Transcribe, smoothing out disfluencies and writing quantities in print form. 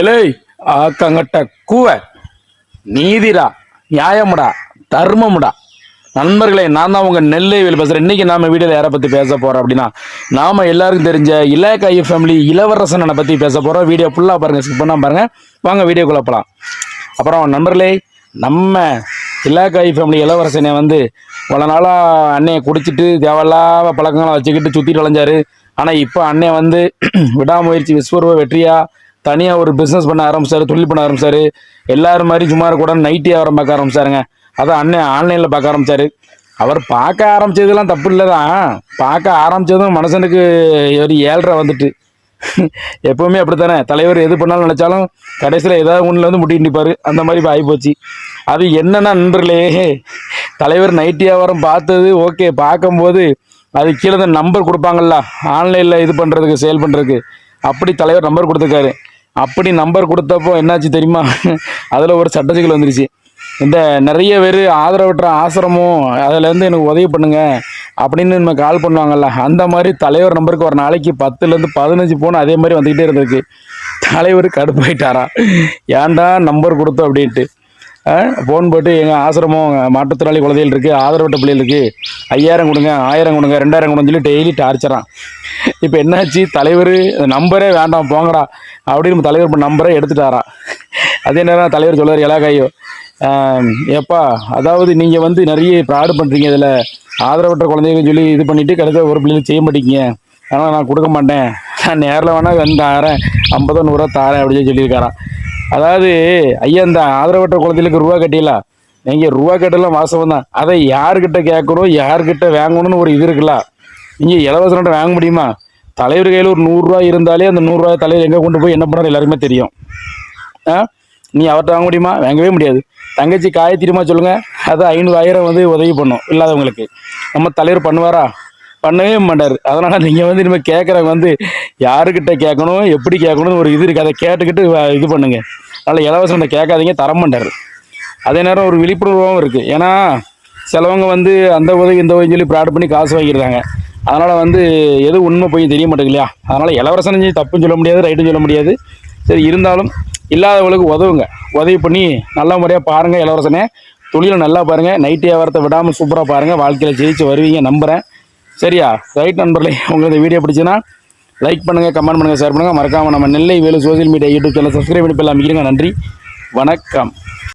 இலை ஆக்கங்கட்ட கூவ நீதிடா, நியாயமுடா, தர்மமுடா. நண்பர்களே, நான் தான் உங்க நெல்லை வேலு பேசுறேன். இன்னைக்கு நாம வீடியோல யாரை பத்தி பேச போறோம் அப்படின்னா, நாம எல்லாருக்கும் தெரிஞ்ச இலக்காயி ஃபேமிலி இளவரசனை பத்தி பேச போறோம். வீடியோ ஃபுல்லா பாருங்க, ஸ்கிப் பண்ணாம பாருங்க. வாங்க வீடியோக்குள்ள போலாம். அப்புறம் நண்பர்களே, நம்ம இலக்காயி ஃபேமிலி இளவரசனை வந்து பல நாளா அன்னையை குடிச்சிட்டு தேவையில்லாம பழக்கங்களை வச்சுக்கிட்டு சுத்திட்டு வளைஞ்சாரு. ஆனா இப்போ அண்ணன் வந்து விடாமுயற்சி விஸ்வரூப வெற்றியா தனியா ஒரு பிசினஸ் பண்ண ஆரம்பிச்சாரு, தொழில் பண்ண ஆரம்பிச்சாரு. எல்லாரும் மாதிரி சும்மா கூட நைட்டி வியாபாரம் பார்க்க ஆரம்பிச்சாருங்க. அதான் அண்ணன் ஆன்லைன்ல பார்க்க ஆரம்பிச்சாரு. அவர் பார்க்க ஆரம்பிச்சதெல்லாம் தப்பு இல்லைதான். பார்க்க ஆரம்பிச்சதும் மனுஷனுக்கு ஒரு 7.5 வந்துட்டு. எப்பவுமே அப்படித்தானே, தலைவர் எது பண்ணாலும் நினைச்சாலும் கடைசியில் ஏதாவது ஒண்ணுல வந்து முட்டி நிற்பாரு. அந்த மாதிரி இப்போ ஆகிப்போச்சு. அது என்னன்னா நண்பர்களே, தலைவர் நைட்டி வியாபாரம் பார்த்தது ஓகே. பார்க்கும்போது அது கீழே தான் நம்பர் கொடுப்பாங்கல்ல, ஆன்லைனில் இது பண்ணுறதுக்கு, சேல் பண்ணுறதுக்கு. அப்படி தலைவர் நம்பர் கொடுத்துருக்காரு. அப்படி நம்பர் கொடுத்தப்போ என்னாச்சு தெரியுமா? அதில் ஒரு சட்ட சிக்கல் வந்துருச்சு. இந்த நிறைய பேர் ஆதரவற்ற ஆசிரமம் அதுலேருந்து எனக்கு உதவி பண்ணுங்க அப்படின்னு நம்ம கால் பண்ணுவாங்கல்ல, அந்த மாதிரி தலைவர் நம்பருக்கு ஒரு நாளைக்கு 10லேருந்து 15 போன் அதே மாதிரி வந்துக்கிட்டே இருந்திருக்கு. தலைவர் கடுப்பாயிட்டாரா, ஏன்டா நம்பர் கொடுத்தோம் அப்படின்ட்டு. ஃபோன் போட்டு எங்கள் ஆசிரமம் மாற்றுத்திறனாளி குழந்தைகள் இருக்குது, ஆதரவற்ற பிள்ளைகள் இருக்குது, 5000 கொடுங்க, 1000 கொடுங்க, 2000 கொடுங்கன்னு சொல்லி டெய்லி டார்ச்சரான். இப்போ என்னாச்சு, தலைவர் நம்பரே வேண்டாம் போங்கடா அப்படின்னு நம்ம தலைவர் இப்போ நம்பரே எடுத்துட்டாராம். அதே நேரம் தலைவர் சொல்லுவார், இலக்காயோ எப்பா, அதாவது நீங்கள் வந்து நிறைய ஃப்ராடு பண்ணுறீங்க, இதில் ஆதரவற்ற குழந்தைங்கன்னு சொல்லி இது பண்ணிவிட்டு கடைசியாக ஒரு பிள்ளைகள் செய்ய மாட்டேங்க. ஆனால் நான் கொடுக்க மாட்டேன், நான் நேரில் வேணால் வந்து தாரேன், 50 100 தாரேன் அப்படின்னு சொல்லியிருக்காரான். அதாவது ஐயா, இந்த ஆதரவற்ற குழந்தைகளுக்கு ரூபா கட்டிடலாம், நீங்கள் ரூபா கட்டலாம் வாசம் தான். அதை யார்கிட்ட கேட்கணும், யார்கிட்ட வாங்கணும்னு ஒரு இது இருக்குல்ல. நீங்கள் இலவசம் வாங்க முடியுமா? தலைவர் கையில் ஒரு 100 ரூபா இருந்தாலே அந்த 100 ரூபா தலைவர் எங்கே கொண்டு போய் என்ன பண்ணுறாரு எல்லாருமே தெரியும். நீ அவர்கிட்ட வாங்க முடியுமா? வாங்கவே முடியாது. தங்கச்சி காயத்திரிமா சொல்லுங்க, அது 500 1000 வந்து உதவி பண்ணும் இல்லாதவங்களுக்கு. நம்ம தலைவர் பண்ணுவாரா? பண்ணவே மாட்டார். அதனால் நீங்கள் வந்து இனிமேல் கேட்குறவங்க வந்து யாருக்கிட்ட கேட்கணும், எப்படி கேட்கணும்னு ஒரு இது இருக்குது. அதை கேட்டுக்கிட்டு இது பண்ணுங்க. அதனால் இலவசம் கேட்காதீங்க, தர மாட்டார். அதே நேரம் ஒரு விழிப்புணர்வாகவும் இருக்குது. ஏன்னா சிலவங்க வந்து அந்த உதவி இந்த உதவி சொல்லி ப்ராட் பண்ணி காசு வாங்கிடுறாங்க. அதனால் வந்து எது உண்மை போய் தெரிய மாட்டேங்குது இல்லையா? அதனால் இலவசம் செஞ்சு தப்புன்னு சொல்ல முடியாது, ரைட்டுன்னு சொல்ல முடியாது. சரி, இருந்தாலும் இல்லாதவங்களுக்கு உதவுங்க. உதவி பண்ணி நல்ல முறையாக பாருங்கள். இளவரசனே, தொழிலை நல்லா பாருங்கள். நைட்டு வியாபாரத்தை விடாமல் சூப்பராக பாருங்கள். வாழ்க்கையில் ஜெயிச்சு வருவீங்க நம்புகிறேன். சரியா? ரைட் நண்பர்களே, உங்களுக்கு இந்த வீடியோ பிடிச்சுன்னா லைக் பண்ணுங்கள், கமெண்ட் பண்ணுங்கள், ஷேர் பண்ணுங்கள். மறக்காமல் நம்ம Nellai Velu social media YouTube channel subscribe பண்ணி போய் அமைக்கிறீங்க. நன்றி, வணக்கம்.